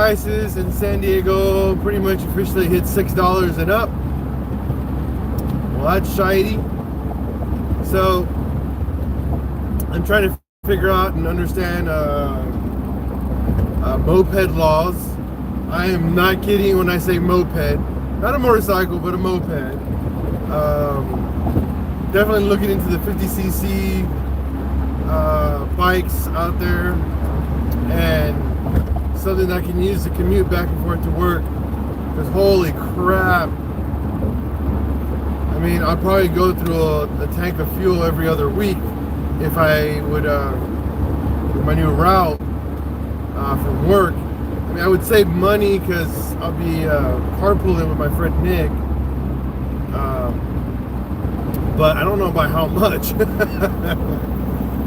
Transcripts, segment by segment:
prices in San Diego pretty much officially hit $6 and up. Well, that's shitey. So I'm trying to figure out and understand moped laws. I am not kidding when I say moped. Not a motorcycle, but a moped. Definitely looking into the 50cc bikes out there, and something that I can use to commute back and forth to work. Because holy crap, I mean, I'll probably go through a tank of fuel every other week if I would my new route from work. I mean, I would save money because I'll be carpooling with my friend Nick, but I don't know by how much. And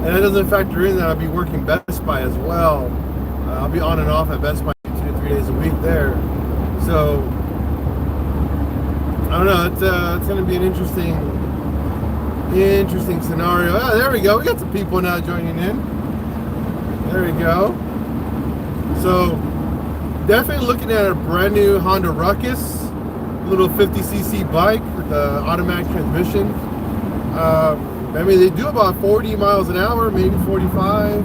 that doesn't factor in that I'll be working Best Buy as well. I'll be on and off at Best Buy 2 to 3 days a week there. So I don't know. It's going to be an interesting scenario. Oh, there we go. We got some people now joining in. There we go. So definitely looking at a brand new Honda Ruckus, little 50cc bike with the automatic transmission. I mean, they do about 40 miles an hour, maybe 45.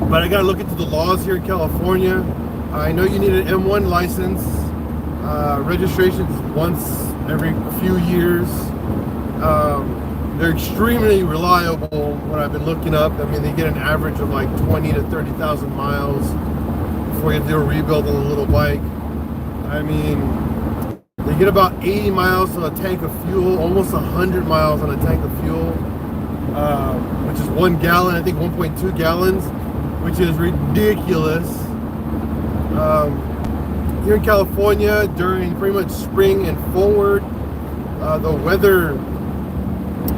But I got to look into the laws here in California. I know you need an M1 license. Registration's once every few years. They're extremely reliable when I've been looking up. I mean, they get an average of like 20 to 30,000 miles before you have to do a rebuild on a little bike. I mean, they get about 80 miles on a tank of fuel, almost 100 miles on a tank of fuel, which is 1 gallon, I think 1.2 gallons, which is ridiculous. Here in California, during pretty much spring and forward, the weather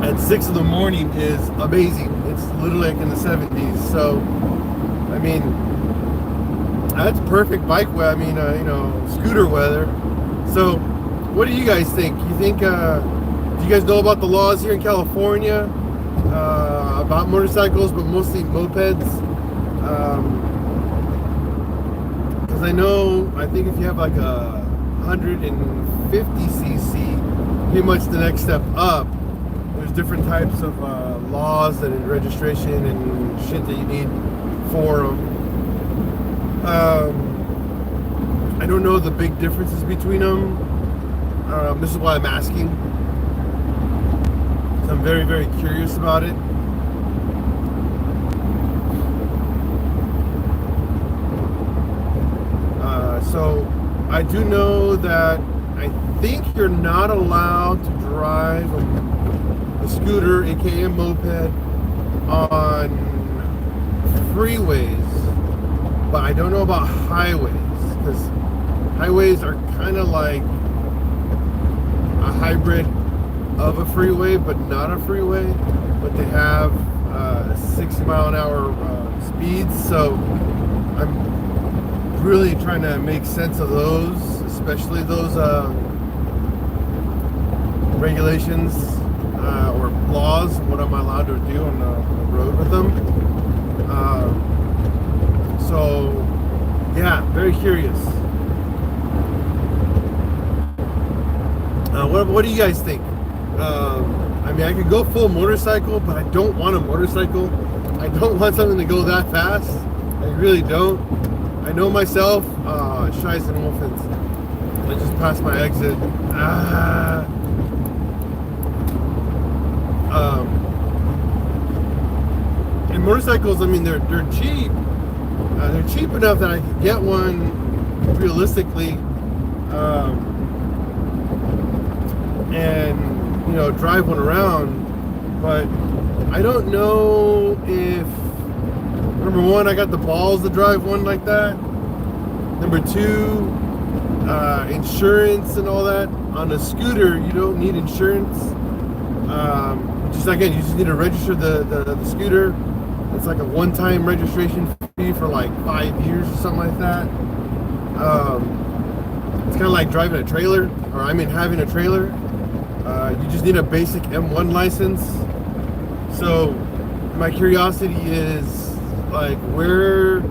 at 6 in the morning is amazing. It's literally like in the 70s. So, I mean, that's perfect bike weather. I mean, scooter weather. So, what do you guys think? You think, do you guys know about the laws here in California about motorcycles, but mostly mopeds? Because I think if you have like a 150cc, pretty much the next step up, there's different types of laws and registration and shit that you need for them. I don't know the big differences between them. This is why I'm asking. So I'm very, very curious about it. So I do know that I think you're not allowed to drive a scooter, aka a moped, on freeways, but I don't know about highways, because highways are kind of like a hybrid of a freeway, but not a freeway, but they have 60 mile an hour speeds. So I'm really trying to make sense of those, especially those regulations or laws, what am I allowed to do on the road with them. So yeah, very curious. What do you guys think? I mean, I could go full motorcycle, but I don't want a motorcycle. I don't want something to go that fast. I really don't. I know myself. Scheiße, no offense. I just passed my exit. And motorcycles, I mean, they're cheap. They're cheap enough that I could get one realistically, and drive one around. But I don't know if, number one, I got the balls to drive one like that. Number two, insurance and all that. On a scooter, you don't need insurance. You just need to register the scooter. It's like a one-time registration fee for like 5 years or something like that. It's kind of like driving a trailer, or having a trailer. You just need a basic M1 license. So my curiosity is, like, where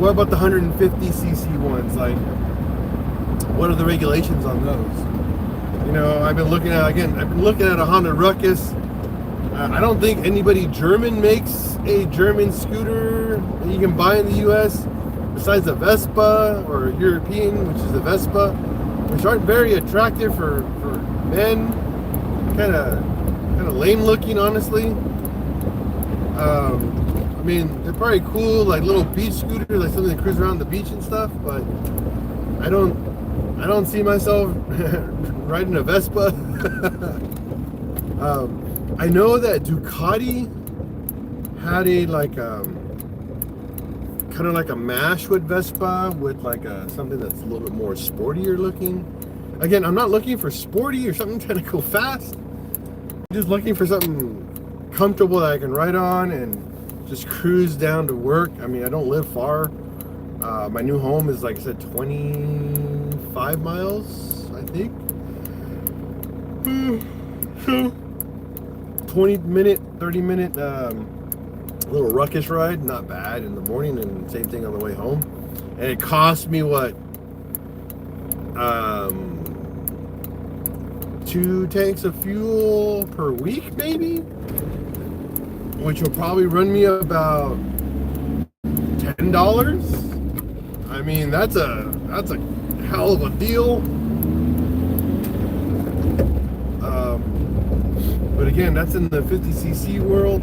what about the 150cc ones? Like, what are the regulations on those? You know, I've been looking at a Honda Ruckus. I don't think anybody German makes a German scooter that you can buy in the U.S. besides the Vespa, or European, which is the Vespa, which aren't very attractive for men. Kind of lame looking, honestly. I mean, they're probably cool, like little beach scooters, like something that cruise around the beach and stuff. But I don't see myself riding a Vespa. I know that Ducati had a kind of like a Mashwood Vespa with like something that's a little bit more sportier looking. Again, I'm not looking for sporty or something trying to go fast. I'm just looking for something comfortable that I can ride on and just cruise down to work. I mean, I don't live far. My new home is, like I said, 25 miles, I think. So 20-minute, 30-minute little ruckus ride, not bad in the morning, and same thing on the way home. And it cost me what, 2 tanks of fuel per week, maybe, which will probably run me about $10. I mean, that's a hell of a deal. But again, that's in the 50cc world.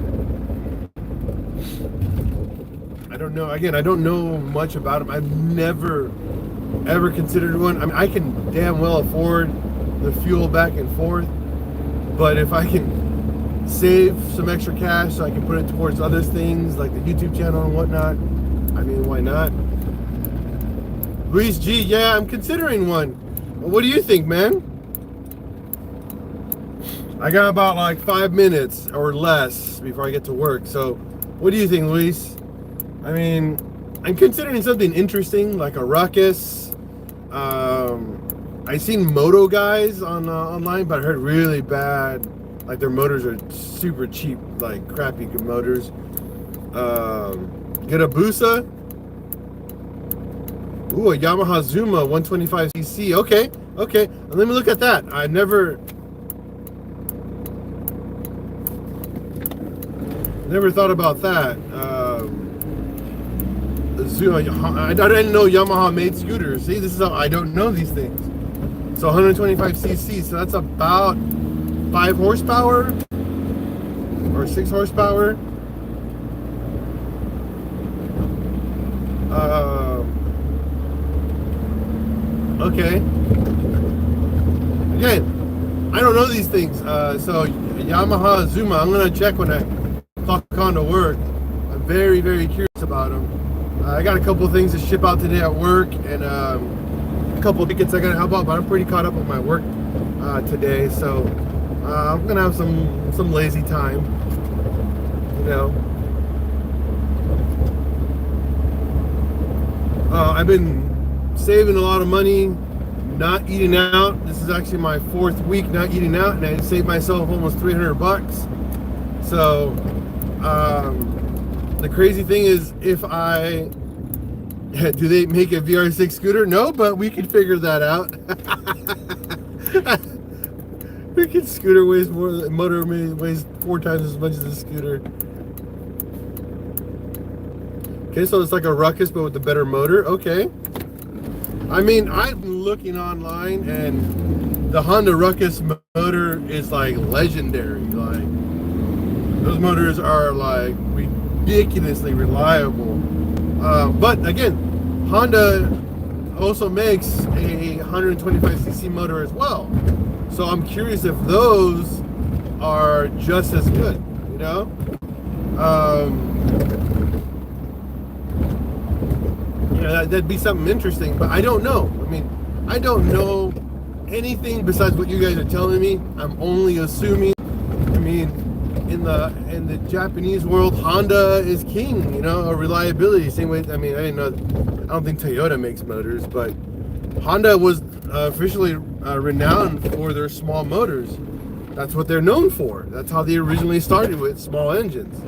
I don't know. Again, I don't know much about them. I've never ever considered one. I mean, I can damn well afford the fuel back and forth, but if I can save some extra cash so I can put it towards other things like the YouTube channel and whatnot, I mean, why not? Luis G, yeah, I'm considering one. What do you think, man? I got about like 5 minutes or less before I get to work. So what do you think, Luis? I mean, I'm considering something interesting like a Ruckus. I've seen moto guys on online, but I heard really bad. Like their motors are super cheap, like crappy motors. Get a Busa. Ooh, a Yamaha Zuma 125cc. Okay. Let me look at that. I never thought about that. I didn't know Yamaha made scooters. See, this is how I don't know these things. So 125cc, so that's about 5 horsepower or 6 horsepower. Okay. Again, I don't know these things. So Yamaha Zuma, I'm gonna check when I clock on to work. I'm very, very curious about them. I got a couple of things to ship out today at work, and a couple of tickets I gotta help out, but I'm pretty caught up with my work today, so I'm gonna have some lazy time, you know. I've been saving a lot of money, not eating out. This is actually my 4th week not eating out, and I saved myself almost $300. So the crazy thing is, do they make a VR6 scooter? No, but we can figure that out. Freaking scooter weighs more, the motor weighs 4 times as much as the scooter. Okay, so it's like a Ruckus, but with a better motor. Okay. I mean, I've been looking online, and the Honda Ruckus motor is like legendary. Like, those motors are like ridiculously reliable. But again, Honda also makes a 125cc motor as well. So I'm curious if those are just as good, you know? Yeah, that'd be something interesting, but I don't know. I mean, I don't know anything besides what you guys are telling me. I'm only assuming. I mean, in the Japanese world, Honda is king, you know, of reliability. Same way, I mean, I don't think Toyota makes motors, but Honda was officially renowned for their small motors. That's what they're known for. That's how they originally started, with small engines.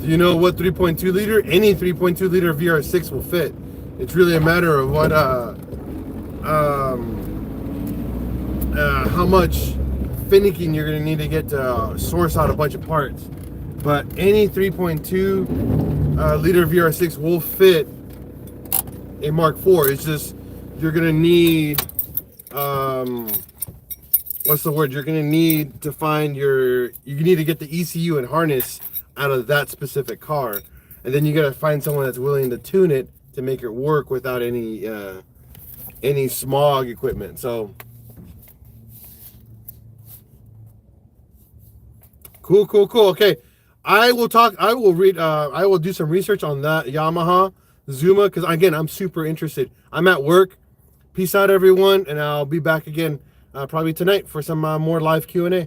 Do you know what 3.2 liter? Any 3.2 liter VR6 will fit. It's really a matter of what how much finicking you're going to need to get to source out a bunch of parts. But any 3.2 liter VR6 will fit a Mark IV. It's just you're going to need what's the word? You're going to need to find you need to get the ECU and harness out of that specific car, and then you got to find someone that's willing to tune it to make it work without any smog equipment. So cool. Okay, I will do some research on that Yamaha Zuma, because again, I'm super interested. I'm at work. Peace out, everyone, and I'll be back again probably tonight for some more live Q&A.